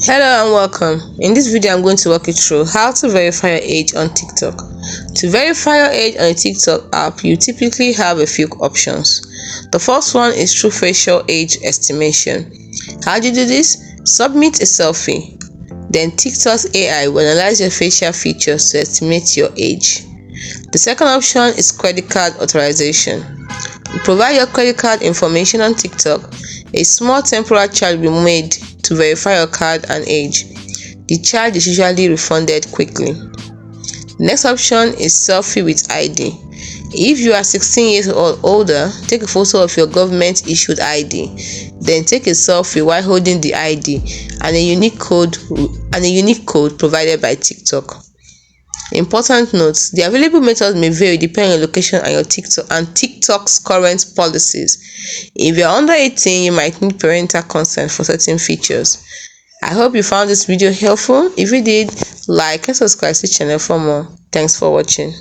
Hello and welcome. In this video, I'm going to walk you through how to verify your age on TikTok. To verify your age on a TikTok app, you typically have a few options. The first one is through facial age estimation. How do you do this? Submit a selfie. Then TikTok's AI will analyze your facial features to estimate your age. The second option is credit card authorization. You provide your credit card information on TikTok. A small temporary charge will be made to verify your card and age. The charge is usually refunded quickly. Next option is selfie with ID. If you are 16 years or older, take a photo of your government issued ID. Then take a selfie while holding the ID and a unique code provided by TikTok. Important notes: the available methods may vary depending on location and your TikTok's current policies. If you're under 18, you might need parental consent for certain features. I hope you found this video helpful. If you did, like and subscribe to the channel for more. Thanks for watching.